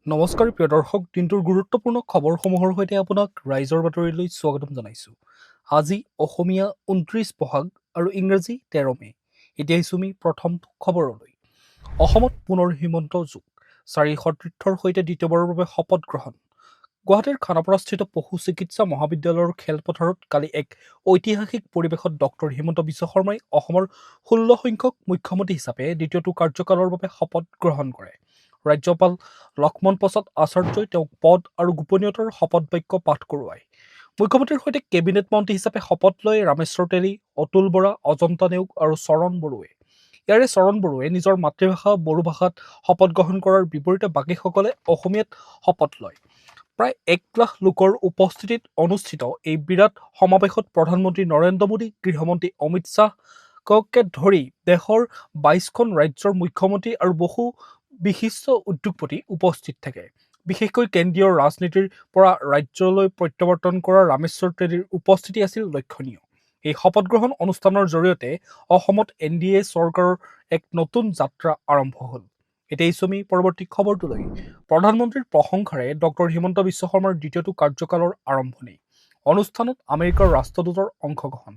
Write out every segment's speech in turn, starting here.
নমস্কাৰ প্ৰিয় দৰ্শক, দিনটোৰ গুৰুত্বপূৰ্ণ খবৰসমূহৰ সৈতে আপোনাক ৰাইজৰ বাতৰিলৈ স্বাগতম জনাইছোঁ। আজি অসমীয়া ২৯ বহাগ আৰু ইংৰাজী ১৩ মে'। এতিয়া আহিছোঁ আমি প্ৰথম খবৰলৈ। অসমত পুনৰ হিমন্ত যোগ, ৪ সতীৰ্থৰ সৈতে দ্বিতীয়বাৰৰ বাবে শপত গ্ৰহণ। গুৱাহাটীৰ খানাপাৰাস্থিত পশু চিকিৎসা মহাবিদ্যালয়ৰ খেলপথাৰত কালি এক ঐতিহাসিক পৰিৱেশত ডক্টৰ হিমন্ত বিশ্ব শৰ্মাই অসমৰ ১৬ সংখ্যক মুখ্যমন্ত্ৰী হিচাপে দ্বিতীয়টো কাৰ্যকালৰ বাবে শপত গ্ৰহণ কৰে। ৰাজ্যপাল লক্ষ্মণ প্ৰসাদ আচাৰ্যই তেওঁক পদ আৰু গোপনীয়তাৰ শপত বাক্য পাঠ কৰোৱায়। মুখ্যমন্ত্ৰীৰ সৈতে কেবিনেট মন্ত্ৰী হিচাপে শপত লয় ৰামেশ্বৰ তেলী, অতুল বৰা, অজন্তা নেওগ আৰু চৰণ বড়োৱে। ইয়াৰে চৰণ বড়োৱে নিজৰ মাতৃভাষা বড়ো ভাষাত শপত গ্ৰহণ কৰাৰ বিপৰীতে বাকীসকলে অসমীয়াত শপত লয়। প্ৰায় ১ লাখ লোকৰ উপস্থিতিত অনুষ্ঠিত এই বিৰাট সমাৱেশত প্ৰধানমন্ত্ৰী নৰেন্দ্ৰ মোদী, গৃহমন্ত্ৰী অমিত শ্বাহকে ধৰি দেশৰ ২২খন ৰাজ্যৰ মুখ্যমন্ত্ৰী আৰু বহু বিশিষ্ট উদ্যোগপতি উপস্থিত থাকে। বিশেষকৈ কেন্দ্ৰীয় ৰাজনীতিৰ পৰা ৰাজ্যলৈ প্ৰত্যাৱৰ্তন কৰা ৰামেশ্বৰ তেলীৰ উপস্থিতি আছিল লক্ষণীয়। এই শপত গ্ৰহণ অনুষ্ঠানৰ জৰিয়তে অসমত NDA চৰকাৰৰ এক নতুন যাত্ৰা আৰম্ভ হ'ল। এতিয়া আহিছোঁ আমি পৰৱৰ্তী খবৰটোলৈ। প্ৰধানমন্ত্ৰীৰ প্ৰশংসাৰে ডক্টৰ হিমন্ত বিশ্ব শৰ্মাৰ দ্বিতীয়টো কাৰ্যকালৰ আৰম্ভণি। অনুষ্ঠানত আমেৰিকাৰ ৰাষ্ট্ৰদূতৰ অংশগ্ৰহণ।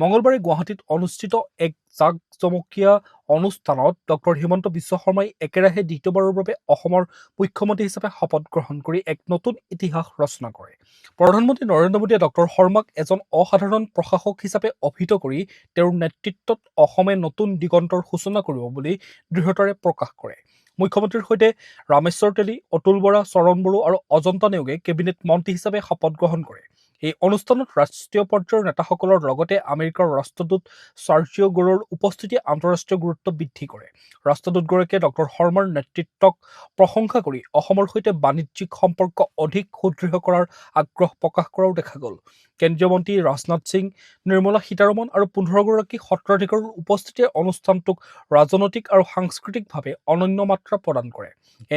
মঙলবাৰে গুৱাহাটীত অনুষ্ঠিত এক জাকজমকীয়া অনুষ্ঠানত ডক্টৰ হিমন্ত বিশ্ব শৰ্মাই একেৰাহে দ্বিতীয়বাৰৰ বাবে অসমৰ মুখ্যমন্ত্ৰী হিচাপে শপত গ্ৰহণ কৰি এক নতুন ইতিহাস ৰচনা কৰে। প্ৰধানমন্ত্ৰী নৰেন্দ্ৰ মোদীয়ে ডক্টৰ শৰ্মাক এজন অসাধাৰণ প্ৰশাসক হিচাপে অভিহিত কৰি তেওঁৰ নেতৃত্বত অসমে নতুন দিগন্তৰ সূচনা কৰিব বুলি দৃঢ়তাৰে প্ৰকাশ কৰে। মুখ্যমন্ত্ৰীৰ সৈতে ৰামেশ্বৰ তেলী, অতুল বৰা, চৰণ বড়ো আৰু অজন্তা নেওগে কেবিনেট মন্ত্ৰী হিচাপে শপত গ্ৰহণ কৰে। এই অনুষ্ঠানত ৰাষ্ট্ৰীয় পৰ্যায়ৰ নেতাসকলৰ লগতে আমেৰিকাৰ ৰাষ্ট্ৰদূত চাৰ্জিঅ গ'ৰৰ উপস্থিতিয়ে আন্তঃৰাষ্ট্ৰীয় গুৰুত্ব বৃদ্ধি কৰে। ৰাষ্ট্ৰদূতগৰাকীয়ে ডক্টৰ শৰ্মাৰ নেতৃত্বক প্ৰশংসা কৰি অসমৰ সৈতে বাণিজ্যিক সম্পৰ্ক অধিক সুদৃঢ় কৰাৰ আগ্ৰহ প্ৰকাশ কৰাও দেখা গ'ল। কেন্দ্ৰীয় মন্ত্ৰী ৰাজনাথ সিং, নিৰ্মলা সীতাৰমণ আৰু ১৫গৰাকী সত্ৰাধিকাৰৰ উপস্থিতিয়ে অনুষ্ঠানটোক ৰাজনৈতিক আৰু সাংস্কৃতিকভাৱে অনন্য মাত্ৰা প্ৰদান কৰে।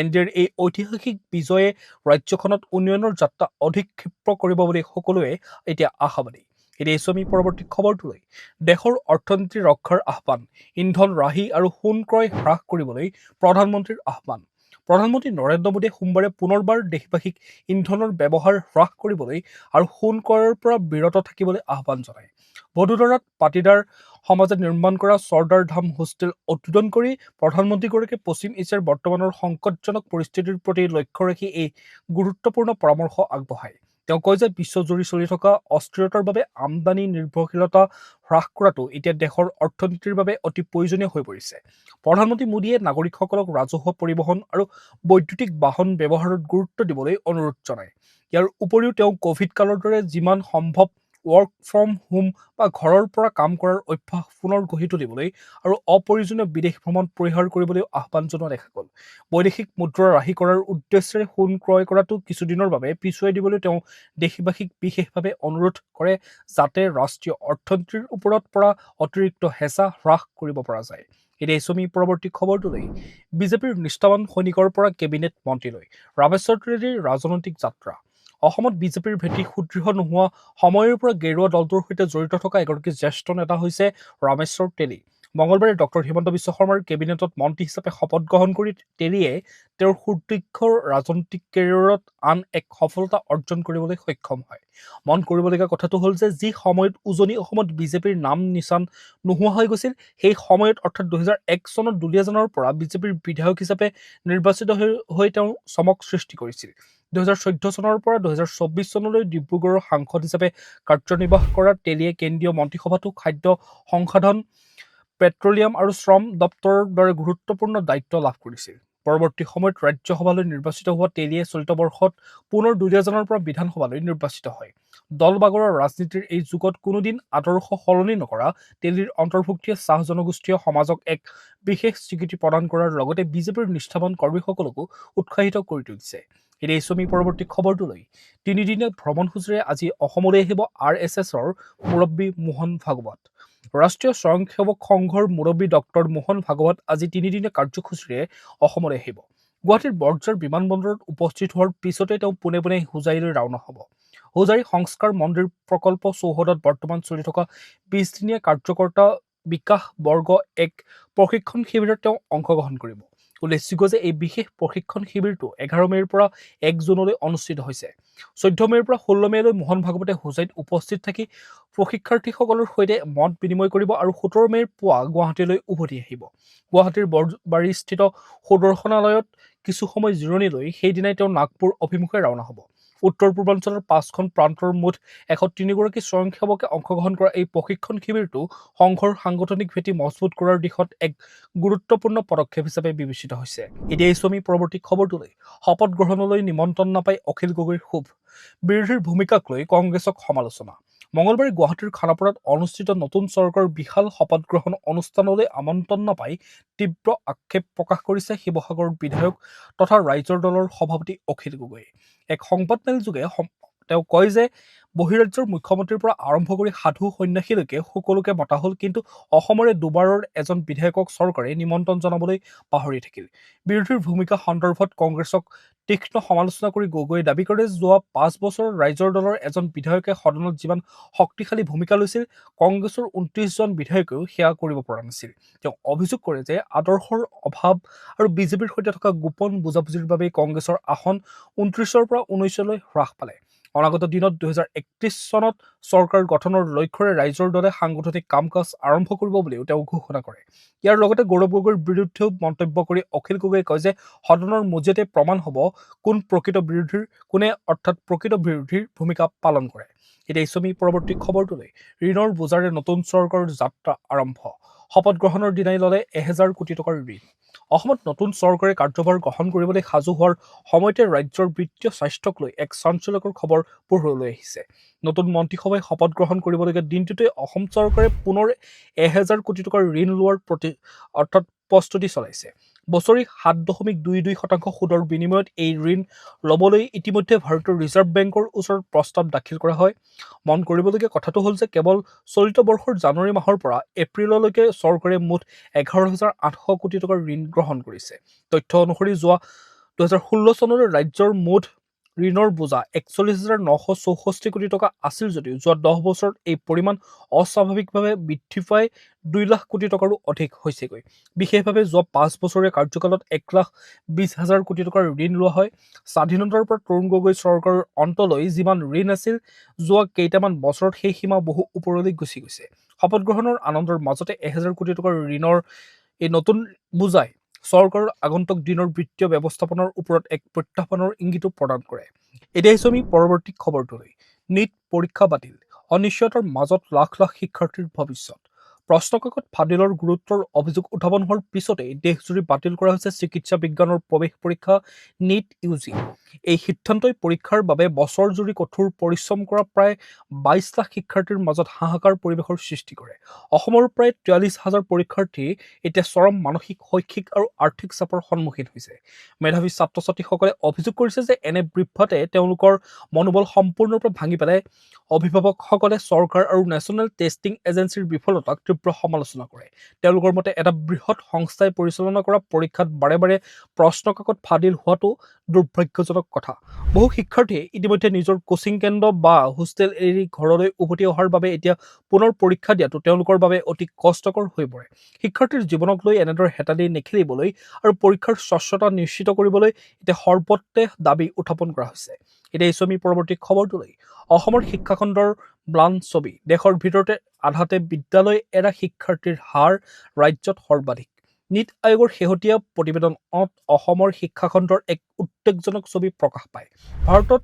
NDAৰ এই ঐতিহাসিক বিজয়ে ৰাজ্যখনত উন্নয়নৰ যাত্ৰা অধিক ক্ষীপ্ৰ কৰিব বুলি সকলোৱে এতিয়া আশাবাদী। এতিয়া আহিছোঁ আমি পৰৱৰ্তী খবৰটোলৈ। দেশৰ অৰ্থনীতি ৰক্ষাৰ আহ্বান, ইন্ধন ৰাহি আৰু সোণ ক্ৰয় হ্ৰাস কৰিবলৈ প্ৰধানমন্ত্ৰীৰ আহ্বান। প্ৰধানমন্ত্ৰী নৰেন্দ্ৰ মোদীয়ে সোমবাৰে পুনৰবাৰ দেশবাসীক ইন্ধনৰ ব্যৱহাৰ হ্ৰাস কৰিবলৈ আৰু সোণ ক্ৰয়ৰ পৰা বিৰত থাকিবলৈ আহ্বান জনায়। বদোদৰাত পাটিদাৰ সমাজে নিৰ্মাণ কৰা চৰ্দাৰ ধাম হোষ্টেল উদ্বোধন কৰি প্ৰধানমন্ত্ৰীগৰাকীয়ে পশ্চিম এছিয়াৰ বৰ্তমানৰ সংকটজনক পৰিস্থিতিৰ প্ৰতি লক্ষ্য ৰাখি এই গুৰুত্বপূৰ্ণ পৰামৰ্শ আগবঢ়ায়। তেওঁ কয় যে বিশ্বজুৰি চলি থকা অস্থিৰতাৰ বাবে আমদানি নিৰ্ভৰশীলতা হ্ৰাস কৰাটো এতিয়া দেশৰ অৰ্থনীতিৰ বাবে অতি প্ৰয়োজনীয় হৈ পৰিছে। প্ৰধানমন্ত্ৰী মোদীয়ে নাগৰিকসকলক ৰাজহুৱা পৰিবহণ আৰু বৈদ্যুতিক বাহন ব্যৱহাৰত গুৰুত্ব দিবলৈ অনুৰোধ জনায়। ইয়াৰ উপৰিও তেওঁ ক'ভিড কালৰ দৰে যিমান সম্ভৱ ৱৰ্ক ফ্ৰম হোম বা ঘৰৰ পৰা কাম কৰাৰ অভ্যাস পুনৰ গঢ়ি তুলিবলৈ আৰু অপ্ৰয়োজনীয় বিদেশ ভ্ৰমণ পৰিহাৰ কৰিবলৈ আহ্বান জনোৱা দেখা গ'ল। বৈদেশিক মুদ্ৰা ৰাহি কৰাৰ উদ্দেশ্যেৰে সোণ ক্ৰয় কৰাটো কিছুদিনৰ বাবে পিছুৱাই দিবলৈ তেওঁ দেশবাসীক বিশেষভাৱে অনুৰোধ কৰে যাতে ৰাষ্ট্ৰীয় অৰ্থনীতিৰ ওপৰত পৰা অতিৰিক্ত হেঁচা হ্ৰাস কৰিব পৰা যায়। এতিয়া আহিছোঁ আমি পৰৱৰ্তী খবৰটোলৈ। বিজেপিৰ নিষ্ঠাৱান সৈনিকৰ পৰা কেবিনেট মন্ত্ৰীলৈ ৰামেশ্বৰ তেলীৰ ৰাজনৈতিক যাত্ৰা। অসমত বিজেপিৰ ভেটি সুদৃঢ় নোহোৱা সময়ৰ পৰা গেৰুৱা দলটোৰ সৈতে জড়িত থকা এগৰাকী জ্যেষ্ঠ নেতা হৈছে ৰামেশ্বৰ তেলী। মঙলবাৰে ডক্টৰ হিমন্ত বিশ্ব শৰ্মাৰ কেবিনেটত মন্ত্ৰী হিচাপে শপত গ্ৰহণ কৰি তেলীয়ে তেওঁৰ সুদীৰ্ঘ ৰাজনৈতিক কেৰিয়াৰত আন এক সফলতা অৰ্জন কৰিবলৈ সক্ষম হয়। মন কৰিবলগীয়া কথাটো হ'ল যে যি সময়ত উজনি অসমত বিজেপিৰ নাম নিচান নোহোৱা হৈ গৈছিল, সেই সময়ত অৰ্থাৎ ২০০১ চনত দুলীয়াজানৰ পৰা বিজেপিৰ বিধায়ক হিচাপে নিৰ্বাচিত হৈ তেওঁ চমক সৃষ্টি কৰিছিল। ২০১৪ চনৰ পৰা ২০২৪ চনলৈ ডিব্ৰুগড়ৰ সাংসদ হিচাপে কাৰ্যনিৰ্বাহ কৰা তেলীয়ে কেন্দ্ৰীয় মন্ত্ৰীসভাতো খাদ্য সংসাধন, পেট্ৰলিয়াম আৰু শ্ৰম দপ্তৰৰ দৰে গুৰুত্বপূৰ্ণ দায়িত্ব লাভ কৰিছিল। পৰৱৰ্তী সময়ত ৰাজ্যসভালৈ নিৰ্বাচিত হোৱা তেলীয়ে চলিত বৰ্ষত পুনৰ দুলীয়াজানৰ পৰা বিধানসভালৈ নিৰ্বাচিত হয়। দল বাগৰৰ ৰাজনীতিৰ এই যুগত কোনোদিন আদৰ্শ সলনি নকৰা তেলীৰ অন্তৰ্ভুক্তিয়ে চাহ জনগোষ্ঠীয় সমাজক এক বিশেষ স্বীকৃতি প্ৰদান কৰাৰ লগতে বিজেপিৰ নিষ্ঠাৱান কৰ্মীসকলকো উৎসাহিত কৰি তুলিছে। এতিয়া আহিছোঁ আমি পৰৱৰ্তী খবৰটোলৈ। তিনিদিনীয়া ভ্ৰমণসূচীৰে আজি অসমলৈ আহিব RSSৰ মুৰব্বী মোহন ভাগৱত। ৰাষ্ট্ৰীয় স্বয়ংসেৱক সংঘৰ মুৰব্বী ডক্টৰ মোহন ভাগৱত আজি তিনিদিনীয়া কাৰ্যসূচীৰে অসমলৈ আহিব। গুৱাহাটীৰ বৰঝাৰ বিমানবন্দৰত উপস্থিত হোৱাৰ পিছতে তেওঁ পোনে পোনে হোজাইলৈ ৰাওনা হ'ব। হোজাই সংস্কাৰ মন্দিৰ প্ৰকল্প চৌহদত বৰ্তমান চলি থকা ২০দিনীয়া কাৰ্যকৰ্তা বিকাশ বৰ্গ এক প্ৰশিক্ষণ শিবিৰত তেওঁ অংশগ্ৰহণ কৰিব। উল্লেখযোগ্য যে এই বিশেষ প্ৰশিক্ষণ শিবিৰটো 11 মে'ৰ পৰা 1 জুনলৈ অনুষ্ঠিত হৈছে। 14 মে'ৰ পৰা 16 মে'লৈ মোহন ভাগৱতে হোজাইত উপস্থিত থাকি প্ৰশিক্ষাৰ্থীসকলৰ সৈতে মত বিনিময় কৰিব আৰু 17 মে'ৰ পুৱা গুৱাহাটীলৈ উভতি আহিব। গুৱাহাটীৰ বৰবাৰীস্থিত সুদৰ্শনালয়ত কিছু সময় জিৰণি লৈ সেইদিনাই তেওঁ নাগপুৰ অভিমুখে ৰাওনা হ'ব। উত্তৰ পূৰ্বাঞ্চলৰ 5খন প্ৰান্তৰ মুঠ 103গৰাকী স্বয়ংসেৱকে অংশগ্ৰহণ কৰা এই প্ৰশিক্ষণ শিবিৰটো সংঘৰ সাংগঠনিক ভেটি মজবুত কৰাৰ দিশত এক গুৰুত্বপূৰ্ণ পদক্ষেপ হিচাপে বিবেচিত হৈছে। এতিয়া আমি পৰৱৰ্তী খবৰটোলৈ। শপত গ্ৰহণলৈ নিমন্ত্ৰণ নাপাই অখিল গগৈৰ ক্ষোভ। বিৰোধীৰ ভূমিকাক লৈ কংগ্ৰেছক সমালোচনা। মঙলবাৰে গুৱাহাটীৰ খানাপাৰাত অনুষ্ঠিত নতুন চৰকাৰৰ বিশাল শপত গ্ৰহণ অনুষ্ঠানলৈ আমন্ত্ৰণ নাপাই তীব্ৰ আক্ষেপ প্ৰকাশ কৰিছে শিৱসাগৰৰ বিধায়ক তথা ৰাইজৰ দলৰ সভাপতি অখিল গগৈয়ে। এক সংবাদমেলযোগে তেওঁ কয় যে বহিৰাজ্যৰ মুখ্যমন্ত্ৰীৰ পৰা আৰম্ভ কৰি সাধু সন্যাসীলৈকে সকলোকে মতা হ'ল, কিন্তু অসমৰে দুবাৰৰ এজন বিধায়কক চৰকাৰে নিমন্ত্ৰণ জনাবলৈ পাহৰি থাকিল। বিৰোধীৰ ভূমিকা সন্দৰ্ভত কংগ্ৰেছক তীক্ষ্ণ সমালোচনা কৰি গগৈয়ে দাবী কৰে, যোৱা 5 বছৰত ৰাইজৰ দলৰ এজন বিধায়কে সদনত যিমান শক্তিশালী ভূমিকা লৈছিল, কংগ্ৰেছৰ 29জন বিধায়কেও সেয়া কৰিব পৰা নাছিল। তেওঁ অভিযোগ কৰে যে আদৰ্শৰ অভাৱ আৰু বিজেপিৰ সৈতে থকা গোপন বুজাবুজিৰ বাবেই কংগ্ৰেছৰ আসন 29ৰ পৰা 19লৈ হ্ৰাস পালে। অনাগত দিনত 2031 চনত চৰকাৰ গঠনৰ লক্ষ্যৰে ৰাইজৰ দলে সাংগঠনিক কাম কাজ আৰম্ভ কৰিব বুলিও তেওঁ ঘোষণা কৰে। ইয়াৰ লগতে গৌৰৱ গগৈৰ বিৰুদ্ধেও মন্তব্য কৰি অখিল গগৈয়ে কয় যে সদনৰ মজিয়াতে প্ৰমাণ হ'ব কোন প্ৰকৃত বিৰোধীৰ ভূমিকা পালন কৰে। এতিয়া আমি পৰৱৰ্তী খবৰটোলৈ। ঋণৰ বোজাৰে নতুন চৰকাৰৰ যাত্ৰা আৰম্ভ। শপত গ্ৰহণৰ দিনাই ল'লে 1000 কোটি টকাৰ ঋণ। অসমত নতুন চৰকাৰে কাৰ্যভাৰ গ্ৰহণ কৰিবলৈ সাজু হোৱাৰ সময়তে ৰাজ্যৰ বিত্তীয় স্বাস্থ্যক লৈ এক চাঞ্চল্যকৰ খবৰ পোহৰলৈ আহিছে। নতুন মন্ত্ৰীসভাই শপত গ্ৰহণ কৰিবলগীয়া দিনটোতে অসম চৰকাৰে পুনৰ 1000 কোটি টকাৰ ঋণ লোৱাৰ প্ৰস্তুতি চলাইছে। বছৰি 7.22% সুদৰ বিনিময়ত এই ঋণ ল'বলৈ ইতিমধ্যে ভাৰতীয় ৰিজাৰ্ভ বেংকৰ ওচৰত প্ৰস্তাৱ দাখিল কৰা হয়। মন কৰিবলগীয়া কথাটো হ'ল যে কেৱল চলিত বৰ্ষৰ জানুৱাৰী মাহৰ পৰা এপ্ৰিললৈকে চৰকাৰে মুঠ 11,800 কোটি টকাৰ ঋণ গ্ৰহণ কৰিছে। তথ্য অনুসৰি যোৱা 2016 চনলৈ ৰাজ্যৰ মুঠ ঋণৰ বোজা 41,964 কোটি টকা আছিল যদিও যোৱা 10 বছৰত এই পৰিমাণ অস্বাভাৱিকভাৱে বৃদ্ধি পাই 2 লাখ কোটি টকাৰো অধিক হৈছেগৈ। বিশেষভাৱে যোৱা 5 বছৰীয়া কাৰ্যকালত 1,20,000 কোটি টকাৰ ঋণ লোৱা হয়। স্বাধীনতাৰ পৰা তৰুণ গগৈ চৰকাৰৰ অন্তলৈ যিমান ঋণ আছিল, যোৱা কেইটামান বছৰত সেই সীমা বহু ওপৰলৈ গুচি গৈছে। শপত গ্ৰহণৰ আনন্দৰ মাজতে 1000 কোটি টকাৰ ঋণৰ এই নতুন বোজাই চৰকাৰৰ আগন্তুক দিনৰ বিত্তীয় ব্যৱস্থাপনাৰ ওপৰত এক প্ৰত্যাহ্বানৰ ইংগিতো প্ৰদান কৰে। এতিয়া আমি পৰৱৰ্তী খবৰটোলৈ। নীট পৰীক্ষা বাতিল। অনিশ্চয়তাৰ মাজত লাখ লাখ শিক্ষাৰ্থীৰ ভৱিষ্যত। প্ৰশ্নকাকত ফাদিলৰ গুৰুত্বৰ অভিযোগ উত্থাপন হোৱাৰ পিছতেই দেশজুৰি বাতিল কৰা হৈছে চিকিৎসা বিজ্ঞানৰ প্ৰৱেশ পৰীক্ষা নীট UG। এই সিদ্ধান্তই পৰীক্ষাৰ বাবে বছৰজুৰি কঠোৰ পৰিশ্ৰম কৰা প্ৰায় 22 লাখ শিক্ষাৰ্থীৰ মাজত হাহাকাৰ পৰিৱেশৰ সৃষ্টি কৰে। অসমৰ প্ৰায় 43,000 পৰীক্ষাৰ্থী এতিয়া চৰম মানসিক, শৈক্ষিক আৰু আৰ্থিক চাপৰ সন্মুখীন হৈছে। মেধাৱী ছাত্ৰ-ছাত্ৰীসকলে অভিযোগ কৰিছে যে এনে বিভ্ৰাটে তেওঁলোকৰ মনোবল সম্পূৰ্ণৰূপে ভাঙি পেলাই। অভিভাৱকসকলে চৰকাৰ আৰু নেশ্যনেল টেষ্টিং এজেন্সিৰ বিফলতাক তীব্ৰ সমালোচনা কৰে। তেওঁলোকৰ মতে এটা বৃহৎ সংস্থাই পৰিচালনা কৰা পৰীক্ষাত বাৰে বাৰে প্ৰশ্নকাকত ফাদিল হোৱাটো দুৰ্ভাগ্যজনক কথা। বহু শিক্ষাৰ্থীয়ে ইতিমধ্যে নিজৰ কোচিং কেন্দ্ৰ বা হোষ্টেল এৰি ঘৰলৈ উভতি অহাৰ বাবে এতিয়া পুনৰ পৰীক্ষা দিয়াটো তেওঁলোকৰ বাবে অতি কষ্টকৰ হৈ পৰে। শিক্ষাৰ্থীৰ জীৱনক লৈ এনেদৰে হেতালি নেখেলিবলৈ আৰু পৰীক্ষাৰ স্বচ্ছতা নিশ্চিত কৰিবলৈ এতিয়া সৰ্বত্ৰে দাবী উত্থাপন কৰা হৈছে। এতিয়া আমি পৰৱৰ্তী খবৰটোলৈ। অসমৰ শিক্ষাখণ্ডৰ ম্লান ছবি। দেশৰ ভিতৰতে আধাতে বিদ্যালয় এৰা শিক্ষাৰ্থীৰ হাৰ ৰাজ্যত সৰ্বাধিক। নীতি আয়োগৰ শেহতীয়া প্ৰতিবেদনত অসমৰ শিক্ষাখণ্ডৰ এক উদ্বেগজনক ছবি প্ৰকাশ পায়। ভাৰতত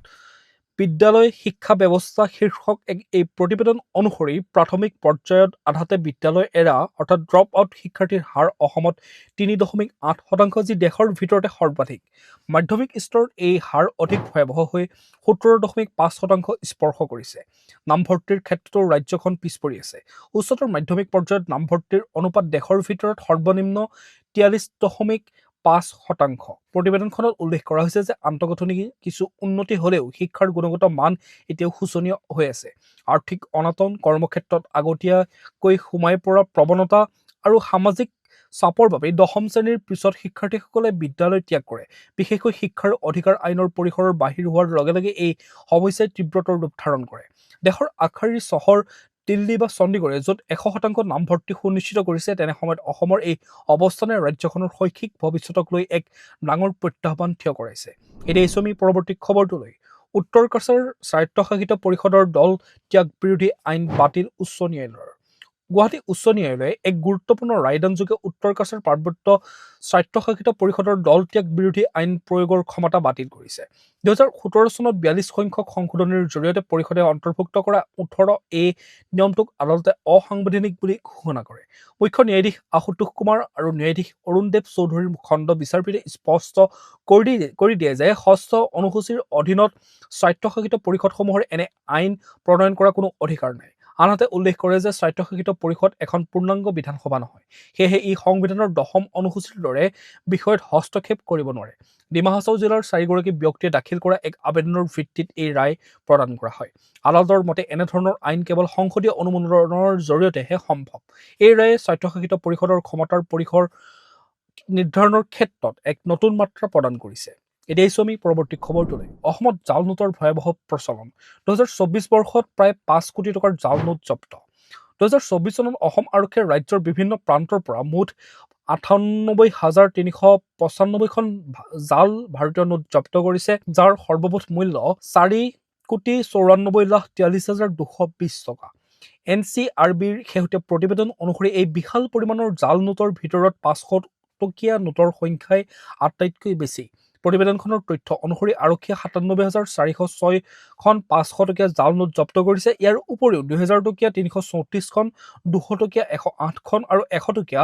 বিদ্যালয় শিক্ষা ব্যৱস্থা শীৰ্ষক এই প্ৰতিবেদন অনুসৰি প্ৰাথমিক পৰ্যায়ত আধাতে বিদ্যালয় এৰা অৰ্থাৎ ড্ৰপ আউট শিক্ষাৰ্থীৰ হাৰ অসমত 3.8%, যি দেশৰ ভিতৰতে সৰ্বাধিক। মাধ্যমিক স্তৰত এই হাৰ অধিক ভয়াৱহ হৈ 17.5% স্পৰ্শ কৰিছে। নামভৰ্তিৰ ক্ষেত্ৰতো ৰাজ্যখন পিছ পৰি আছে। উচ্চতৰ মাধ্যমিক পৰ্যায়ত নামভৰ্তিৰ অনুপাত দেশৰ ভিতৰত সৰ্বনিম্ন 43.5%। প্ৰতিবেদনখনত উল্লেখ কৰা হৈছে যে আন্তঃগাঁথনি কিছু উন্নতি হ'লেও শিক্ষাৰ গুণগত মান এতিয়াও শোচনীয় হৈ আছে। আৰ্থিক অনাটন, কৰ্মক্ষেত্ৰত আগতীয়াকৈ সোমাই পৰা প্ৰৱণতা আৰু সামাজিক চাপৰ বাবে 10ম শ্ৰেণীৰ পিছত শিক্ষাৰ্থীসকলে বিদ্যালয় ত্যাগ কৰে। বিশেষকৈ শিক্ষাৰ অধিকাৰ আইনৰ পৰিসৰৰ বাহিৰ হোৱাৰ লগে লগে এই সমস্যাই তীব্ৰতৰ ৰূপ ধাৰণ কৰে। দেশৰ আগশাৰীৰ চহৰ দিল্লী বা চণ্ডীগড়ে য'ত 100% নামভৰ্তি সুনিশ্চিত কৰিছে, তেনে সময়ত অসমৰ এই অৱস্থানে ৰাজ্যখনৰ শৈক্ষিক ভৱিষ্যতক লৈ এক ডাঙৰ প্ৰত্যাহ্বান থিয় কৰাইছে। এতিয়া আহিছোঁ আমি পৰৱৰ্তী খবৰটোলৈ। উত্তৰ কাছাৰ স্বায়ত্তশাসিত পৰিষদৰ দল ত্যাগ বিৰোধী আইন বাতিল উচ্চ ন্যায়ালয়ৰ। গুৱাহাটী উচ্চ ন্যায়ালয়ে এক গুৰুত্বপূৰ্ণ ৰায়দানযোগে উত্তৰ কাছাৰ পাৰ্বত্য স্বায়ত্তশাসিত পৰিষদৰ দল ত্যাগ বিৰোধী আইন প্ৰয়োগৰ ক্ষমতা বাতিল কৰিছে। 2017 চনত 42 সংখ্যক সংশোধনীৰ জৰিয়তে পৰিষদে অন্তৰ্ভুক্ত কৰা 18A নিয়মটোক আদালতে অসাংবিধানিক বুলি ঘোষণা কৰে। মুখ্য ন্যায়াধীশ আশুতোষ কুমাৰ আৰু ন্যায়াধীশ অৰুণদেৱ চৌধুৰীৰ খণ্ড বিচাৰপীঠে স্পষ্ট কৰি দিয়ে যে 6ষ্ঠ অনুসূচীৰ অধীনত স্বায়ত্তশাসিত পৰিষদসমূহৰ এনে আইন প্ৰণয়ন কৰাৰ কোনো অধিকাৰ নাই। আনহাতে উল্লেখ কৰে যে স্বায়ত্তশাসিত পৰিষদ এখন পূৰ্ণাংগ বিধানসভা নহয়, সেয়েহে ই সংবিধানৰ 10ম অনুসূচীৰ দৰে বিষয়ত হস্তক্ষেপ কৰিব নোৱাৰে। ডিমা হাছাও জিলাৰ 4গৰাকী ব্যক্তিয়ে দাখিল কৰা এক আবেদনৰ ভিত্তিত এই ৰায় প্ৰদান কৰা হয়। আদালতৰ মতে এনেধৰণৰ আইন কেৱল সংসদীয় অনুমোদনৰ জৰিয়তেহে সম্ভৱ। এই ৰায়ে স্বায়ত্তশাসিত পৰিষদৰ ক্ষমতাৰ পৰিসৰ নিৰ্ধাৰণৰ ক্ষেত্ৰত এক নতুন মাত্ৰা প্ৰদান কৰিছে। এতিয়া আহিছোঁ আমি পৰৱৰ্তী খবৰটোলৈ। অসমত জাল নোটৰ ভয়াৱহ প্ৰচলন। 2024 বৰ্ষত প্ৰায় 5 কোটি টকাৰ জাল নোট জব্দ। 2024 চনত অসম আৰক্ষীয়ে ৰাজ্যৰ বিভিন্ন প্ৰান্তৰ পৰা মুঠ 98,395খন জাল ভাৰতীয় নোট জব্দ কৰিছে, যাৰ সৰ্বমুঠ মূল্য 4,94,43,220 টকা। NCRBৰ শেহতীয়া প্ৰতিবেদন অনুসৰি এই বিশাল পৰিমাণৰ জাল নোটৰ ভিতৰত 500 টকীয়া নোটৰ সংখ্যাই আটাইতকৈ বেছি। প্ৰতিবেদনখনৰ তথ্য অনুসৰি আৰক্ষীয়ে 97,406খন 500 টকীয়া জাল নোট জব্দ কৰিছে। ইয়াৰ উপৰিও 2000 টকীয়া 334খন, 200 টকীয়া 108খন আৰু 100 টকীয়া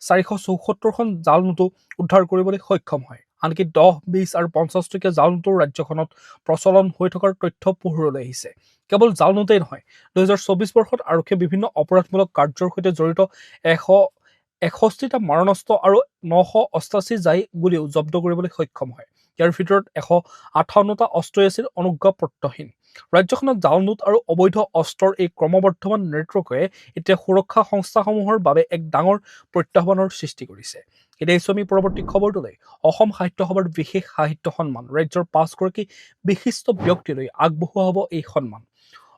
474খন জাল নোটো উদ্ধাৰ কৰিবলৈ সক্ষম হয়। আনকি 10, 20 আৰু 50 টকীয়া জাল নোটো ৰাজ্যখনত প্ৰচলন হৈ থকাৰ তথ্য পোহৰলৈ আহিছে। কেৱল জাল নোটেই নহয়, 2024 বৰ্ষত আৰক্ষীয়ে বিভিন্ন অপৰাধমূলক কাৰ্যৰ সৈতে জড়িত 161টা মাৰণাস্ত্ৰ আৰু 988 জাই গুলীও জব্দ কৰিবলৈ সক্ষম হয়। ইয়াৰ ভিতৰত 158টা অস্ত্ৰই আছিল অনুজ্ঞাপত্ৰহীন। ৰাজ্যখনত জাল নোট আৰু অবৈধ অস্ত্ৰৰ এই ক্ৰমবৰ্ধমান নেটৱৰ্কে এতিয়া সুৰক্ষা সংস্থাসমূহৰ বাবে এক ডাঙৰ প্ৰত্যাহ্বানৰ সৃষ্টি কৰিছে। এতিয়া আহিছোঁ আমি পৰৱৰ্তী খবৰটোলৈ। অসম সাহিত্য সভাৰ বিশেষ সাহিত্য সন্মান। ৰাজ্যৰ 5গৰাকী বিশিষ্ট ব্যক্তিলৈ আগবঢ়োৱা হ'ব এই সন্মান।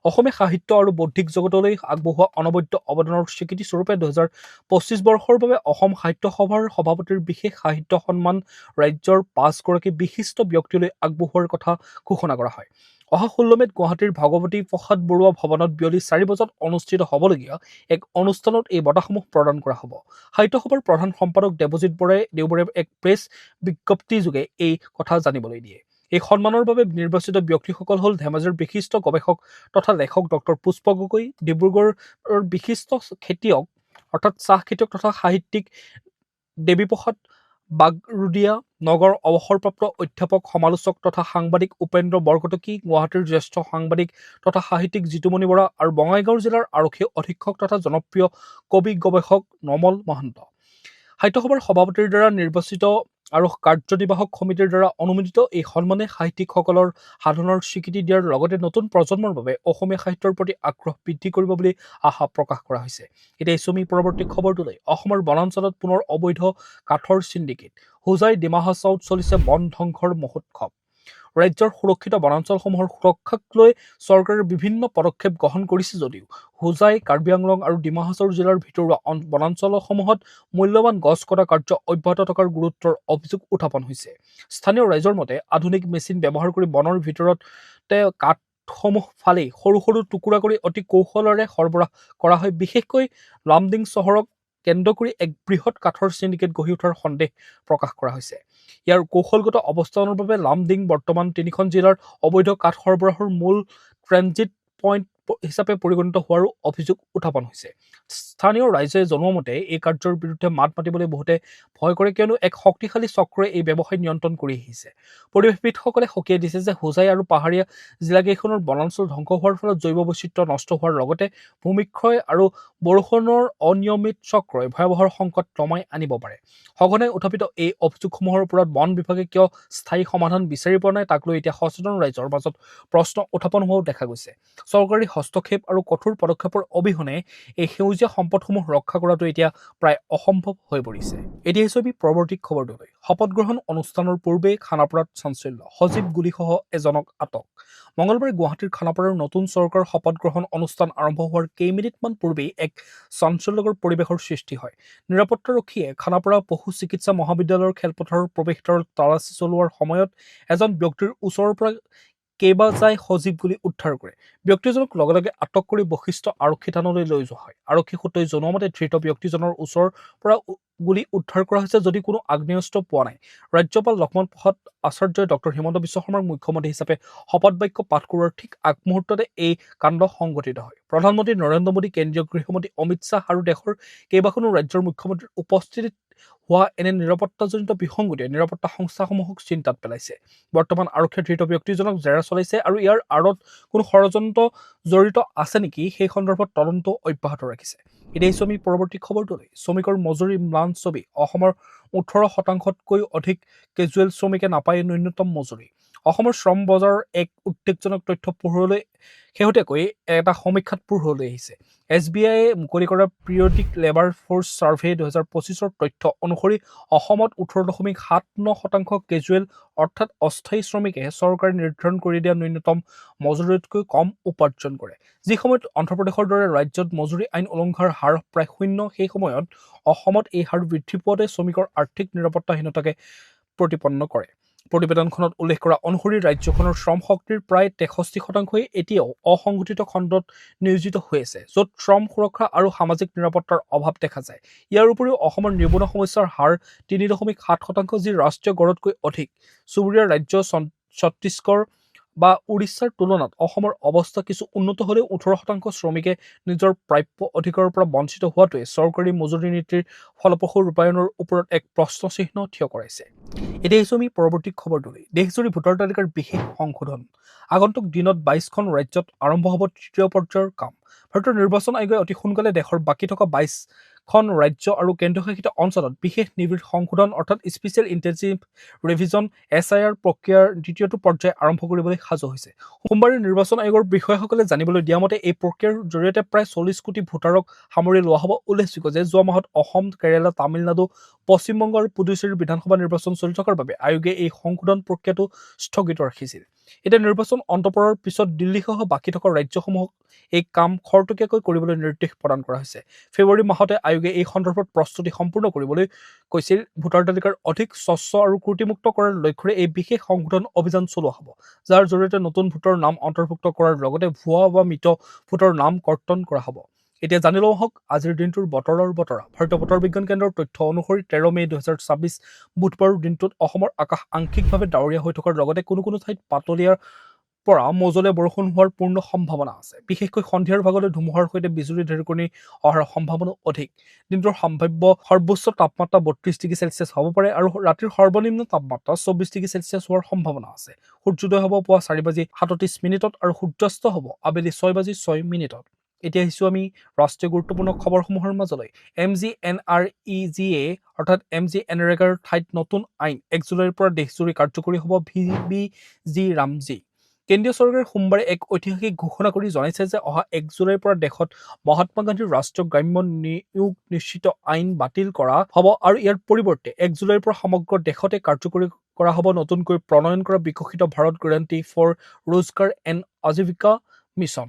অসমীয়া সাহিত্য আৰু বৌদ্ধিক জগতলৈ আগবঢ়োৱা অনবদ্য অৱদানৰ স্বীকৃতি স্বৰূপে 2025 বৰ্ষৰ বাবে অসম সাহিত্য সভাৰ সভাপতিৰ বিশেষ সাহিত্য সন্মান ৰাজ্যৰ 5গৰাকী বিশিষ্ট ব্যক্তিলৈ আগবঢ়োৱাৰ কথা ঘোষণা কৰা হয়। অহা 16 মে'ত গুৱাহাটীৰ ভগৱতী প্ৰসাদ বৰুৱা ভৱনত বিয়লি 4 বজাত অনুষ্ঠিত হ'বলগীয়া এক অনুষ্ঠানত এই বঁটাসমূহ প্ৰদান কৰা হ'ব। সাহিত্য সভাৰ প্ৰধান সম্পাদক দেৱজিৎ বৰাই দেওবাৰে এক প্ৰেছ বিজ্ঞপ্তিযোগে এই কথা জানিবলৈ দিয়ে। এই সন্মানৰ বাবে নিৰ্বাচিত ব্যক্তিসকল হ'ল ধেমাজিৰ বিশিষ্ট গৱেষক তথা লেখক ডক্টৰ পুষ্প গগৈ, ডিব্ৰুগড়ৰ বিশিষ্ট খেতিয়ক অৰ্থাৎ চাহ খেতিয়ক তথা সাহিত্যিক দেৱীপ্ৰসাদ বাগৰুদিয়া, নগৰ অৱসৰপ্ৰাপ্ত অধ্যাপক সমালোচক তথা সাংবাদিক উপেন্দ্ৰ বৰকটকী, গুৱাহাটীৰ জ্যেষ্ঠ সাংবাদিক তথা সাহিত্যিক জিতুমণি বৰা আৰু বঙাইগাঁও জিলাৰ আৰক্ষী অধীক্ষক তথা জনপ্ৰিয় কবি গৱেষক নমল মহন্ত। সাহিত্য সভাৰ সভাপতিৰ দ্বাৰা নিৰ্বাচিত আৰু কাৰ্যনিৰ্বাহক সমিতিৰ দ্বাৰা অনুমোদিত এই সন্মানে সাহিত্যিকসকলৰ সাধনাৰ স্বীকৃতি দিয়াৰ লগতে নতুন প্ৰজন্মৰ বাবে অসমীয়া সাহিত্যৰ প্ৰতি আগ্ৰহ বৃদ্ধি কৰিব বুলি আশা প্ৰকাশ কৰা হৈছে। এতিয়া আমি পৰৱৰ্তী খবৰটোলৈ। অসমৰ বনাঞ্চলত পুনৰ অবৈধ কাঠৰ চিণ্ডিকেট। হোজাই ডিমা হাছাওত চলিছে বন ধ্বংসৰ মহোৎসৱ। ৰাজ্যৰ সুৰক্ষিত বনাঞ্চলসমূহৰ সুৰক্ষাক লৈ চৰকাৰে বিভিন্ন পদক্ষেপ গ্ৰহণ কৰিছে যদিও হোজাই, কাৰ্বি আংলং আৰু ডিমা হাছাও জিলাৰ ভিতৰুৱা বনাঞ্চলসমূহত মূল্যৱান গছ কটা কাৰ্য অব্যাহত থকাৰ গুৰুত্বৰ অভিযোগ উত্থাপন হৈছে। স্থানীয় ৰাইজৰ মতে আধুনিক মেচিন ব্যৱহাৰ কৰি বনৰ ভিতৰতে কাঠসমূহ ফালি সৰু সৰু টুকুৰা কৰি অতি কৌশলেৰে সৰবৰাহ কৰা হয়। বিশেষকৈ লামডিং চহৰক কেন্দ্ৰ কৰি এক বৃহৎ কাঠৰ চিণ্ডিকেট গঢ়ি উঠাৰ সন্দেহ প্ৰকাশ কৰা হৈছে। ইয়াৰ কৌশলগত অৱস্থানৰ বাবে লামডিং বৰ্তমান 3খন জিলাৰ অবৈধ কাঠ সৰবৰাহৰ মূল ট্ৰেনজিট পইণ্ট হিচাপে পৰিগণিত হোৱাৰো অভিযোগ উত্থাপন হৈছে। স্থানীয় ৰাইজে জনোৱা মতে এই কাৰ্যৰ বিৰুদ্ধে মাত মাতিবলৈ বহুতে ভয় কৰে, কিয়নো এক শক্তিশালী চক্ৰই এই ব্যৱসায় নিয়ন্ত্ৰণ কৰি আহিছে। পৰিৱেশবিদসকলে সকীয়াই দিছে যে হোজাই আৰু পাহাৰীয়া জিলাকেইখনৰ বনাঞ্চল ধ্বংস হোৱাৰ ফলত জৈৱ বৈচিত্ৰ্য নষ্ট হোৱাৰ লগতে ভূমিক্ষয় আৰু বৰষুণৰ অনিয়মিত চক্ৰই ভয়াৱহ সংকট নমাই আনিব পাৰে। সঘনাই উত্থাপিত এই অভিযোগসমূহৰ ওপৰত বন বিভাগে কিয় স্থায়ী সমাধান বিচাৰি পোৱা নাই, তাক লৈ এতিয়া সচেতন ৰাইজৰ মাজত প্ৰশ্ন উত্থাপন হোৱাও দেখা গৈছে। চৰকাৰী হস্তক্ষেপ আৰু কঠোৰ পদক্ষেপৰ অবিহনে এই সেউজীয়া সম্পদসমূহ ৰক্ষা কৰাটো এতিয়া প্ৰায় অসম্ভৱ হৈ পৰিছে। এতিয়া আহিছোঁ আমি পৰৱৰ্তী খবৰটোলৈ। শপত গ্ৰহণ অনুষ্ঠানৰ পূৰ্বে খানাপাৰাত চাঞ্চল্য, সজীৱ গুলীসহ এজনক আটক। মঙলবাৰে গুৱাহাটীৰ খানাপাৰাৰ নতুন চৰকাৰৰ শপত গ্ৰহণ অনুষ্ঠান আৰম্ভ হোৱাৰ কেইমিনিটমান পূৰ্বেই এক চাঞ্চল্যকৰ পৰিৱেশৰ সৃষ্টি হয়। নিৰাপত্তাৰক্ষীয়ে খানাপাৰা পশু চিকিৎসা মহাবিদ্যালয়ৰ খেলপথাৰৰ প্ৰৱেশদ্বাৰত তালাচী চলোৱাৰ সময়ত এজন ব্যক্তিৰ ওচৰৰ পৰা কেইবাজাই সজীৱ গুলী উদ্ধাৰ কৰে। ব্যক্তিজনক লগে লগে আটক কৰি বশিষ্ঠ আৰক্ষী থানালৈ লৈ যোৱা হয়। আৰক্ষী সূত্ৰই জনোৱা মতে ধৃত ব্যক্তিজনৰ ওচৰৰ পৰা গুলী উদ্ধাৰ কৰা হৈছে যদিও কোনো আগ্নেয়াস্ত্ৰ পোৱা নাই। ৰাজ্যপাল লক্ষ্মণ প্ৰসাদ আচাৰ্যই ডক্টৰ হিমন্ত বিশ্ব শৰ্মাক মুখ্যমন্ত্ৰী হিচাপে শপত বাক্য পাঠ কৰোৱাৰ ঠিক আগমুহূৰ্ততে এই কাণ্ড সংঘটিত হয়। প্ৰধানমন্ত্ৰী নৰেন্দ্ৰ মোদী, কেন্দ্ৰীয় গৃহমন্ত্ৰী অমিত শ্বাহ আৰু দেশৰ কেইবাখনো ৰাজ্যৰ মুখ্যমন্ত্ৰীৰ উপস্থিতিত হোৱা এনে নিৰাপত্তাজনিত বিসংগতিয়ে নিৰাপত্তা সংস্থাসমূহক চিন্তাত পেলাইছে। বৰ্তমান আৰক্ষীয়ে ধৃত ব্যক্তিজনক জেৰা চলাইছে আৰু ইয়াৰ আঁৰত কোনো ষড়যন্ত্ৰ জড়িত আছে নেকি সেই সন্দৰ্ভত তদন্ত অব্যাহত ৰাখিছে। এতিয়া আহিছোঁ আমি পৰৱৰ্তী খবৰটোলৈ। শ্ৰমিকৰ মজুৰি ম্লান ছবি। অসমৰ 18%তকৈ অধিক কেজুৱেল শ্ৰমিকে নাপায় ন্যূনতম মজুৰি। অসমৰ শ্ৰম বজাৰৰ এক উদ্বেগজনক তথ্য পোহৰলৈ শেহতীয়াকৈ এটা সমীক্ষাত পোহৰলৈ আহিছে। SBI মুকলি কৰা পিৰিয়ডিক লেবাৰ ফ'ৰ্চ ছাৰ্ভে 2025ৰ তথ্য অনুসৰি অসমত 18.79% কেজুৱেল অৰ্থাৎ অস্থায়ী শ্ৰমিকে চৰকাৰে নিৰ্ধাৰণ কৰি দিয়া ন্যূনতম মজুৰিতকৈ কম উপাৰ্জন কৰে। যি সময়ত অন্ধ্ৰপ্ৰদেশৰ দৰে ৰাজ্যত মজুৰি আইন উলংঘাৰ হাৰ প্ৰায় শূন্য, সেই সময়ত অসমত এই হাৰ বৃদ্ধি পোৱাতে শ্ৰমিকৰ আৰ্থিক নিৰাপত্তাহীনতাকে প্ৰতিপন্ন কৰে। প্ৰতিবেদনখনত উল্লেখ কৰা অনুসৰি ৰাজ্যখনৰ শ্ৰম শক্তিৰ প্ৰায় 63%ই এতিয়াও অসংগঠিত খণ্ডত নিয়োজিত হৈ আছে, য'ত শ্ৰম সুৰক্ষা আৰু সামাজিক নিৰাপত্তাৰ অভাৱ দেখা যায়। ইয়াৰ উপৰিও অসমৰ নিবনুৱা সমস্যাৰ হাৰ 3.7%, যি ৰাষ্ট্ৰীয় গড়তকৈ অধিক। চুবুৰীয়া ৰাজ্য ছত্তীশগড় বা উৰিষ্যাৰ তুলনাত অসমৰ অৱস্থা কিছু উন্নত হ'লেও 18% শ্ৰমিকে নিজৰ প্ৰাপ্য অধিকাৰৰ পৰা বঞ্চিত হোৱাটোৱে চৰকাৰী মজুৰি নীতিৰ ফলপ্ৰসূ ৰূপায়ণৰ ওপৰত এক প্ৰশ্নচিহ্ন থিয় কৰাইছে। এতিয়া আহিছোঁ আমি পৰৱৰ্তী খবৰটোলৈ। দেশজুৰি ভোটাৰ তালিকাৰ বিশেষ সংশোধন। আগন্তুক দিনত 22খন ৰাজ্যত আৰম্ভ হ'ব তৃতীয় পৰ্যায়ৰ কাম। ভাৰতৰ নিৰ্বাচন আয়োগে অতি সোনকালে দেশৰ বাকী থকা 22খন ৰাজ্য আৰু কেন্দ্ৰশাসিত অঞ্চলত বিশেষ নিবিড় সংশোধন অৰ্থাৎ স্পেচিয়েল ইণ্টেনচিভ ৰিভিজন SIR প্ৰক্ৰিয়াৰ দ্বিতীয়টো পৰ্যায় আৰম্ভ কৰিবলৈ সাজু হৈছে। সোমবাৰে নিৰ্বাচন আয়োগৰ বিষয়াসকলে জানিবলৈ দিয়া মতে এই প্ৰক্ৰিয়াৰ জৰিয়তে প্ৰায় 40 কোটি ভোটাৰক সামৰি লোৱা হ'ব। উল্লেখযোগ্য যে যোৱা মাহত অসম, কেৰালা, তামিলনাডু, পশ্চিমবংগ আৰু পুডুচেৰীৰ বিধানসভা নিৰ্বাচন চলি থকাৰ বাবে আয়োগে এই সংশোধন প্ৰক্ৰিয়াটো স্থগিত ৰাখিছিল। এতিয়া নিৰ্বাচন অন্ত পৰাৰ পিছত দিল্লীসহ বাকী থকা ৰাজ্যসমূহক এই কাম খৰতকীয়াকৈ কৰিবলৈ নিৰ্দেশ প্ৰদান কৰা হৈছে। ফেব্ৰুৱাৰী মাহতে আয়োগে এই সন্দৰ্ভত প্ৰস্তুতি সম্পূৰ্ণ কৰিবলৈ কৈছিল। ভোটাৰ তালিকাৰ অধিক স্বচ্ছ আৰু ত্ৰুটিমুক্ত কৰাৰ লক্ষ্যৰে এই বিশেষ সংশোধন অভিযান চলোৱা হ'ব, যাৰ জৰিয়তে নতুন ভোটৰ নাম অন্তৰ্ভুক্ত কৰাৰ লগতে ভুৱা বা মৃত ভোটৰ নাম কৰ্তন কৰা হ'ব। এতিয়া জানি লওঁ আহক আজিৰ দিনটোৰ বতৰৰ বতৰা। ভাৰতীয় বতৰ বিজ্ঞান কেন্দ্ৰৰ তথ্য অনুসৰি 13 মে 2026 বুধবাৰৰ দিনটোত অসমৰ আকাশ আংশিকভাৱে ডাৱৰীয়া হৈ থকাৰ লগতে কোনো কোনো ঠাইত পাতলীয়াৰ পৰা মজলীয়া বৰষুণ হোৱাৰ পূৰ্ণ সম্ভাৱনা আছে। বিশেষকৈ সন্ধিয়াৰ ভাগলৈ ধুমুহাৰ সৈতে বিজুলী ঢেৰেকণি অহাৰ সম্ভাৱনা অধিক। দিনটোৰ সম্ভাৱ্য সৰ্বোচ্চ তাপমাত্ৰা 32 ডিগ্ৰী চেলছিয়াছ হ'ব পাৰে আৰু ৰাতিৰ সৰ্বনিম্ন তাপমাত্ৰা 24 ডিগ্ৰী চেলছিয়াছ হোৱাৰ সম্ভাৱনা আছে। সূৰ্যোদয় হ'ব পুৱা 4:37 আৰু সূৰ্যাস্ত হ'ব আবেলি 6:06। এতিয়া আহিছোঁ আমি ৰাষ্ট্ৰীয় গুৰুত্বপূৰ্ণ খবৰসমূহৰ মাজলৈ। MGNREGA অৰ্থাৎ MGNREGAৰ ঠাইত নতুন আইন 1 জুলাইৰ পৰা দেশজুৰি কাৰ্যকৰী হ'ব VBG ৰামজী। কেন্দ্ৰীয় চৰকাৰে সোমবাৰে এক ঐতিহাসিক ঘোষণা কৰি জনাইছে যে অহা 1 জুলাইৰ পৰা দেশত মহাত্মা গান্ধীৰ ৰাষ্ট্ৰীয় গ্ৰাম্য নিয়োগ নিশ্চিত আইন বাতিল কৰা হ'ব আৰু ইয়াৰ পৰিৱৰ্তে 1 জুলাইৰ পৰা সমগ্ৰ দেশতে কাৰ্যকৰী কৰা হ'ব নতুনকৈ প্ৰণয়ন কৰা বিকশিত ভাৰত গেৰাণ্টি ফৰ ৰোজগাৰ এণ্ড আজীৱিকা মিছন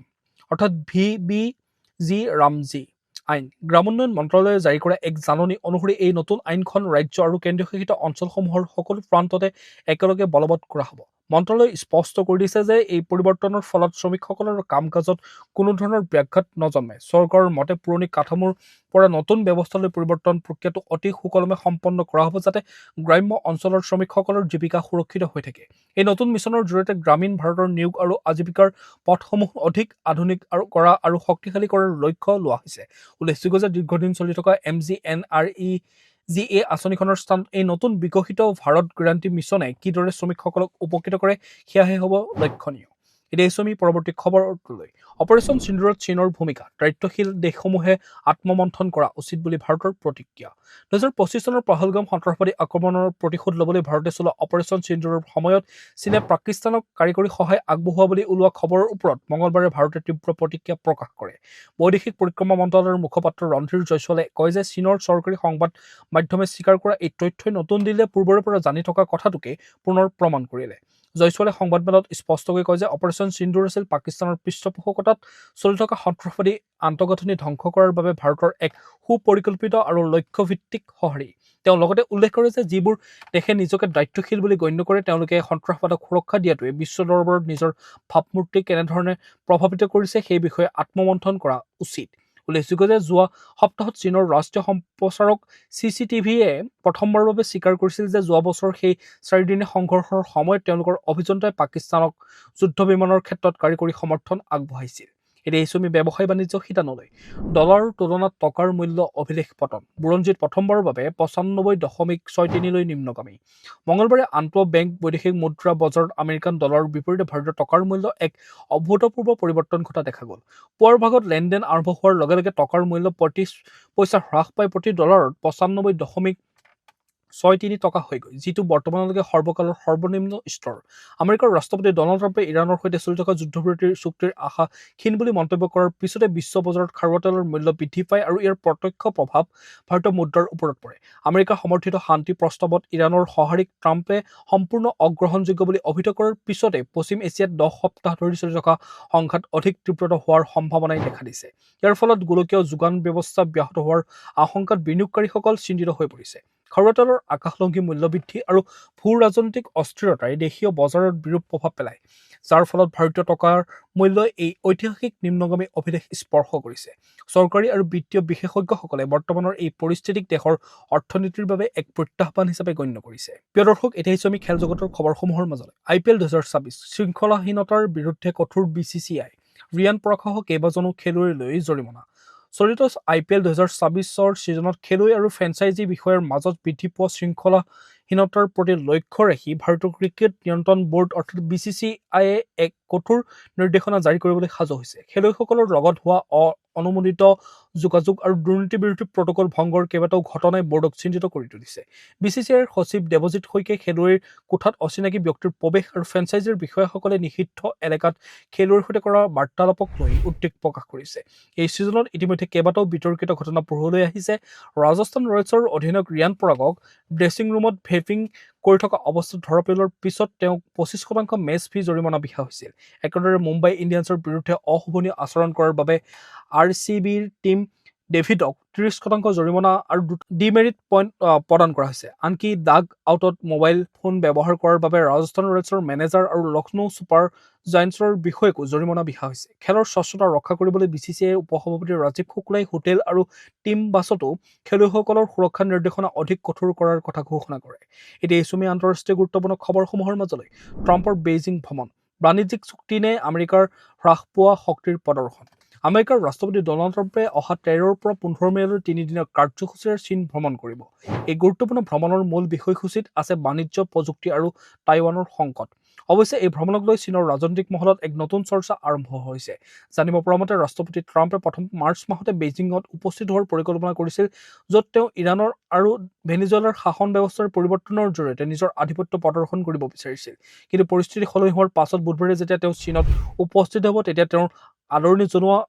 অৰ্থাৎ VBG ৰামজী আইন। গ্ৰামোন্নয়ন মন্ত্ৰালয়ে জাৰি কৰা এক জাননী অনুসৰি এই নতুন আইনখন ৰাজ্য আৰু কেন্দ্ৰীয়শাসিত অঞ্চলসমূহৰ সকলো প্ৰান্ততে একেলগে বলবৎ কৰা হ'ব। মন্ত্ৰালয়ে স্পষ্ট কৰি দিছে যে এই পৰিৱৰ্তনৰ ফলত শ্ৰমিকসকলৰ কাম কাজত কোনো ধৰণৰ ব্যাঘাত নজন্মে। চৰকাৰৰ মতে পুৰণি কাঠামোৰ পৰা নতুন ব্যৱস্থালৈ পৰিৱৰ্তন প্ৰক্ৰিয়াটো অতি সুকলমে সম্পন্ন কৰা হ'ব যাতে গ্ৰাম্য অঞ্চলৰ শ্ৰমিকসকলৰ জীৱিকা সুৰক্ষিত হৈ থাকে। এই নতুন মিছনৰ জৰিয়তে গ্ৰামীণ ভাৰতৰ নিয়োগ আৰু আজীৱিকাৰ পথসমূহ অধিক আধুনিক কৰা আৰু শক্তিশালী কৰাৰ লক্ষ্য লোৱা হৈছে। উল্লেখযোগ্য যে দীৰ্ঘদিন চলি থকা MGNREGA আঁচনিখনৰ স্থানত এই নতুন বিকশিত ভাৰত গেৰাণ্টি মিছনে কিদৰে শ্ৰমিকসকলক উপকৃত কৰে সেয়াহে হ'ব লক্ষণীয়। এতিয়া আমি পৰৱৰ্তী খবৰটোলৈ। অপাৰেশ্যন সিন্দুৰত চীনৰ ভূমিকা, দায়িত্বশীল দেশসমূহে আত্মমন্থন কৰা উচিত বুলি ভাৰতৰ প্ৰতিক্ৰিয়া। 2025 চনৰ পহলগাম সন্ত্ৰাসবাদী আক্ৰমণৰ প্ৰতিশোধ ল'বলৈ ভাৰতে চলোৱা অপাৰেশ্যন সিন্দুৰৰ সময়ত চীনে পাকিস্তানক কাৰিকৰী সহায় আগবঢ়োৱা বুলি ওলোৱা খবৰৰ ওপৰত মঙলবাৰে ভাৰতে তীব্ৰ প্ৰতিক্ৰিয়া প্ৰকাশ কৰে। বৈদেশিক পৰিক্ৰমা মন্ত্ৰালয়ৰ মুখপাত্ৰ ৰণধীৰ জয়ছোৱালে কয় যে চীনৰ চৰকাৰী সংবাদ মাধ্যমে স্বীকাৰ কৰা এই তথ্যই নতুন দিল্লীয়ে পূৰ্বৰে পৰা জানি থকা কথাটোকে পুনৰ প্ৰমাণ কৰিলে। জয়ছোৱালে সংবাদমেলত স্পষ্টকৈ কয় যে অপাৰেশ্যন সিন্দুৰ আছিল পাকিস্তানৰ পৃষ্ঠপোষকতাত চলি থকা সন্ত্ৰাসবাদী আন্তঃগাঁথনি ধ্বংস কৰাৰ বাবে ভাৰতৰ এক সুপৰিকল্পিত আৰু লক্ষ্যভিত্তিক সঁহাৰি। তেওঁ লগতে উল্লেখ কৰে যে যিবোৰ দেশে নিজকে দায়িত্বশীল বুলি গণ্য কৰে তেওঁলোকে সন্ত্ৰাসবাদক সুৰক্ষা দিয়াটোৱে বিশ্ব দৰবাৰত নিজৰ ভাৱমূৰ্তি কেনেধৰণে প্ৰভাৱিত কৰিছে সেই বিষয়ে আত্মমন্থন কৰা উচিত। উল্লেখযোগ্য যে যোৱা সপ্তাহত চীনৰ ৰাষ্ট্ৰীয় সম্প্ৰচাৰক CCTV-য়ে প্ৰথমবাৰৰ বাবে স্বীকাৰ কৰিছিল যে যোৱা বছৰ সেই চাৰিদিনীয়া সংঘৰ্ষৰ সময়ত তেওঁলোকৰ অভিযন্তাই পাকিস্তানক যুদ্ধ বিমানৰ ক্ষেত্ৰত কাৰিকৰী সমৰ্থন আগবঢ়াইছিল। এতিয়া আমি ব্যৱসায় বাণিজ্য শিতানলৈ। ডলাৰৰ তুলনাত টকাৰ মূল্য অভিলেখ পতন, বুৰঞ্জীত প্ৰথমবাৰৰ বাবে 95.63লৈ নিম্নগামী। মঙলবাৰে আন্তঃ বেংক বৈদেশিক মুদ্ৰা বজাৰত আমেৰিকান ডলাৰৰ বিপৰীতে ভাৰতীয় টকাৰ মূল্য এক অভূতপূৰ্ব পৰিৱৰ্তন ঘটা দেখা গ'ল। পুৱাৰ ভাগত লেনদেন আৰম্ভ হোৱাৰ লগে লগে টকাৰ মূল্য 35 পইচা হ্ৰাস পাই প্ৰতি ডলাৰত 95.63 টকা হৈ গৈ, যিটো বৰ্তমানলৈকে সৰ্বকালৰ সৰ্বনিম্ন স্তৰ। আমেৰিকাৰ ৰাষ্ট্ৰপতি ডনাল্ড ট্ৰাম্পে ইৰাণৰ সৈতে চলি থকা যুদ্ধবিৰতিৰ চুক্তিৰ আশা ক্ষীণ বুলি মন্তব্য কৰাৰ পিছতে বিশ্ব বজাৰত খাৰুৱা তেলৰ মূল্য বৃদ্ধি পায় আৰু ইয়াৰ প্ৰত্যক্ষ প্ৰভাৱ ভাৰতীয় মুদ্ৰাৰ ওপৰত পৰে। আমেৰিকা সমৰ্থিত শান্তি প্ৰস্তাৱত ইৰাণৰ সঁহাৰিক ট্ৰাম্পে সম্পূৰ্ণ অগ্ৰহণযোগ্য বুলি অভিহিত কৰাৰ পিছতে পশ্চিম এছিয়াত 10 সপ্তাহ ধৰি চলি থকা সংঘাত অধিক তীব্ৰতৰ হোৱাৰ সম্ভাৱনাই দেখা দিছে। ইয়াৰ ফলত গোলকীয় যোগান ব্যৱস্থা ব্যাহত হোৱাৰ আশংকাত বিনিয়োগকাৰীসকল চিন্তিত হৈ পৰিছে। খাৰুৱা তেলৰ আকাশলংঘী মূল্যবৃদ্ধি আৰু ভূ ৰাজনৈতিক অস্থিৰতাই দেশীয় বজাৰত বিৰূপ প্ৰভাৱ পেলায়, যাৰ ফলত ভাৰতীয় টকাৰ মূল্যই এই ঐতিহাসিক নিম্নগামী অভিলেখ স্পৰ্শ কৰিছে। চৰকাৰী আৰু বিত্তীয় বিশেষজ্ঞসকলে বৰ্তমানৰ এই পৰিস্থিতিক দেশৰ অৰ্থনীতিৰ বাবে এক প্ৰত্যাহ্বান হিচাপে গণ্য কৰিছে। প্ৰিয় দৰ্শক, এতিয়া আমি খেল জগতৰ খবৰসমূহৰ মাজলৈ। IPL 2026 শৃংখলাহীনতাৰ বিৰুদ্ধে কঠোৰ BCCI, ৰিয়ান পৰাগসহ কেইবাজনো খেলুৱৈলৈ জৰিমনা। চলিত IPL 2026 ছিজনত খেলুৱৈ আৰু ফ্ৰেঞ্চাইজি বিষয়াৰ মাজত বৃদ্ধি পোৱা শৃংখলাহীনতাৰ প্ৰতি লক্ষ্য ৰাখি ভাৰতীয় ক্ৰিকেট নিয়ন্ত্ৰণ বোৰ্ড অৰ্থাৎ BCCIয়ে এক কঠোৰ নিৰ্দেশনা জাৰি কৰিবলৈ সাজু হৈছে। খেলুৱৈসকলৰ লগত হোৱা অনুমোদিত যোগাযোগ আৰু দুৰ্নীতি বিৰোধী প্ৰটকল ভংগৰ কেইবাটাও ঘটনাই বোৰ্ডক চিন্তিত কৰি তুলিছে। BCCIৰ সচিব দেৱজিৎ শইকীয়াই খেলুৱৈৰ কোঠাত অচিনাকি ব্যক্তিৰ প্ৰৱেশ আৰু ফ্ৰেঞ্চাইজিৰ বিষয়াসকলে নিষিদ্ধ এলেকাত খেলুৱৈৰ সৈতে কৰা বাৰ্তালাপক লৈ উদ্বেগ প্ৰকাশ কৰিছে। এই ছিজনত ইতিমধ্যে কেইবাটাও বিতৰ্কিত ঘটনা পোহৰলৈ আহিছে। ৰাজস্থান ৰয়েলছৰ অধিনায়ক ৰিয়ান পৰাগক ড্ৰেছিং ৰুমত ভেপিং কৰি থকা অৱস্থাত ধৰা পেলোৱাৰ পিছত তেওঁক 25% মেচ ফি জৰিমনা বিহা হৈছিল। একেদৰে মুম্বাই ইণ্ডিয়ানছৰ বিৰুদ্ধে অশোভনীয় আচৰণ কৰাৰ বাবে RCBৰ টীম ডেভিডক 30% জৰিমনা আৰু ডিমেৰিট পইণ্ট প্ৰদান কৰা হৈছে। আনকি ডাগ আউটত মোবাইল ফোন ব্যৱহাৰ কৰাৰ বাবে ৰাজস্থান ৰয়েলছৰ মেনেজাৰ আৰু লক্ষ্ণৌ ছুপাৰ জায়েণ্টছৰ বিষয়াকো জৰিমনা বিহা হৈছে। খেলৰ স্বচ্ছতা ৰক্ষা কৰিবলৈ BCCIৰ উপসভাপতি ৰাজীৱ শুক্লাই হোটেল আৰু টিম বাছতো খেলুৱৈসকলৰ সুৰক্ষা নিৰ্দেশনা অধিক কঠোৰ কৰাৰ কথা ঘোষণা কৰে। এতিয়া আমি আন্তঃৰাষ্ট্ৰীয় গুৰুত্বপূৰ্ণ খবৰসমূহৰ মাজলৈ। ট্ৰাম্পৰ বেইজিং ভ্ৰমণ, বাণিজ্যিক চুক্তি নে আমেৰিকাৰ হ্ৰাস পোৱা শক্তিৰ প্ৰদৰ্শন। আমেৰিকাৰ ৰাষ্ট্ৰপতি ডনাল্ড ট্ৰাম্পে অহা 13ৰ পৰা 15 মেলৈ 3দিনীয়া কাৰ্যসূচীৰে চীন ভ্ৰমণ কৰিব। এই গুৰুত্বপূৰ্ণ ভ্ৰমণৰ মূল বিষয়সূচীত আছে বাণিজ্য, প্ৰযুক্তি আৰু টাইৱানৰ সংকট। অৱশ্যে এই ভ্ৰমণক লৈ চীনৰ ৰাজনৈতিক মহলত এক নতুন চৰ্চা আৰম্ভ হৈছে। জানিব পৰা মতে ৰাষ্ট্ৰপতি ট্ৰাম্পে প্ৰথম মাৰ্চ মাহতে বেইজিঙত উপস্থিত হোৱাৰ পৰিকল্পনা কৰিছিল, য'ত তেওঁ ইৰাণৰ আৰু ভেনিজুৱেলাৰ শাসন ব্যৱস্থাৰ পৰিৱৰ্তনৰ জৰিয়তে নিজৰ আধিপত্য প্ৰদৰ্শন কৰিব বিচাৰিছিল। কিন্তু পৰিস্থিতি সলনি হোৱাৰ পাছত বুধবাৰে যেতিয়া তেওঁ চীনত উপস্থিত হ'ব, তেতিয়া তেওঁৰ আদৰণি জনোৱা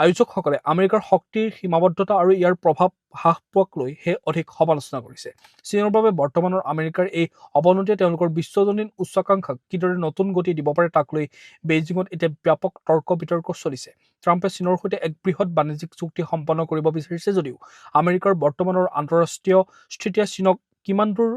আয়োজকসকলে আমেৰিকাৰ শক্তিৰ সীমাবদ্ধতা আৰু ইয়াৰ প্ৰভাৱ হ্ৰাস পোৱাক লৈ হে অধিক সমালোচনা কৰিছে। চীনৰ বাবে বৰ্তমানৰ আমেৰিকাৰ এই অৱনতিয়ে তেওঁলোকৰ বিশ্বজনীন উচ্চাকাংক্ষাক কিদৰে নতুন গতি দিব পাৰে তাক লৈ বেইজিঙত এতিয়া ব্যাপক তৰ্ক বিতৰ্ক চলিছে। ট্ৰাম্পে চীনৰ সৈতে এক বৃহৎ বাণিজ্যিক চুক্তি সম্পন্ন কৰিব বিচাৰিছে যদিও আমেৰিকাৰ বৰ্তমানৰ আন্তঃৰাষ্ট্ৰীয় স্থিতিয়ে চীনক কিমান দূৰ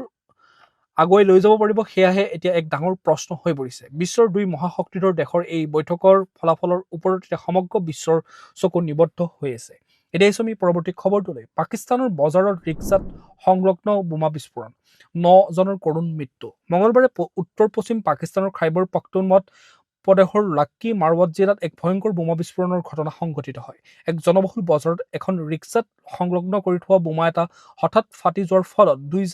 আগুৱাই লৈ যাব পাৰিব সেয়াহে এতিয়া এক ডাঙৰ প্ৰশ্ন হৈ পৰিছে। বিশ্বৰ দুই মহাশক্তিধৰ দেশৰ এই বৈঠকৰ ফলাফলৰ ওপৰত এতিয়া সমগ্ৰ বিশ্বৰ চকু নিবদ্ধ হৈ আছে। এতিয়া আমি পৰৱৰ্তী খবৰটোলৈ। পাকিস্তানৰ বজাৰত ৰিক্সাত সংলগ্ন বোমা বিস্ফোৰণ, 9 জনৰ কৰুণ মৃত্যু। মঙলবাৰে উত্তৰ পশ্চিম পাকিস্তানৰ খাইবৰ পাখতুনৱাত প্ৰদেশৰ লাক্কি মাৰৱাত জিলাত এক ভয়ংকৰ বোমা বিস্ফোৰণৰ ঘটনা সংঘটিত হয়। এক জনবহুল বজাৰত এখন ৰিক্সাত সংলগ্ন কৰি থোৱা বোমা এটা হঠাৎ ফাটি যোৱাৰ ফলত দুই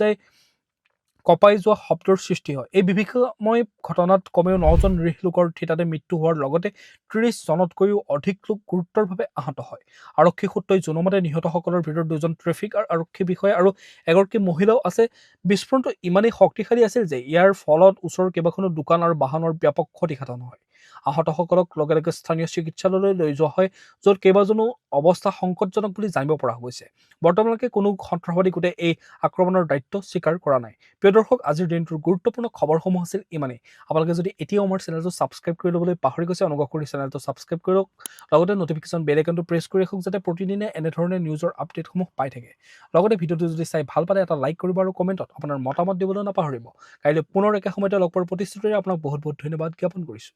কঁপাই যোৱা শব্দৰ সৃষ্টি হয়। এই বিভীষিকাময় ঘটনাত কমেও 9জন নিৰীহ লোকৰ থিতাতে মৃত্যু হোৱাৰ লগতে 30 জনতকৈও অধিক লোক গুৰুতৰভাৱে আহত হয়। আৰক্ষী সূত্ৰই জনোৱা নিহতসকলৰ ভিতৰত 2জন ট্ৰেফিক আৰক্ষী বিষয়া আৰু এগৰাকী মহিলাও আছে। বিস্ফোৰণটো ইমানেই শক্তিশালী আছিল যে ইয়াৰ ফলত ওচৰৰ কেইবাখনো দোকান আৰু বাহনৰ ব্যাপক ক্ষতিসাধন হয়। আহতসকলক লগে লগে স্থানীয় চিকিৎসালয়লৈ লৈ যোৱা হয়, য'ত কেইবাজনো অৱস্থা সংকটজনক বুলি জানিব পৰা গৈছে। বৰ্তমানলৈকে কোনো সন্ত্ৰাসবাদী গোটে এই আক্ৰমণৰ দায়িত্ব স্বীকাৰ কৰা নাই। প্ৰিয় দৰ্শক, আজিৰ দিনটোৰ গুৰুত্বপূৰ্ণ খবৰসমূহ আছিল ইমানেই। আপোনালোকে যদি এতিয়াও আমাৰ চেনেলটো ছাবস্ক্ৰাইব কৰি ল'বলৈ পাহৰি গৈছে, অনুগ্ৰহ কৰি চেনেলটো ছাবস্ক্ৰাইব কৰি লওক। লগতে নটিফিকেশ্যন বেল আইকনটো প্ৰেছ কৰি ৰাখক, যাতে প্ৰতিদিনে এনেধৰণে নিউজৰ আপডেটসমূহ পাই থাকে। লগতে ভিডিঅ'টো যদি চাই ভাল পালে এটা লাইক কৰিব আৰু কমেণ্টত আপোনাৰ মতামত দিবলৈ নাপাহৰিব। কাইলৈ পুনৰ একে সময়তে লগ পোৱাৰ প্ৰতিশ্ৰুতিৰে আপোনাক বহুত বহুত ধন্যবাদ জ্ঞাপন কৰিছোঁ।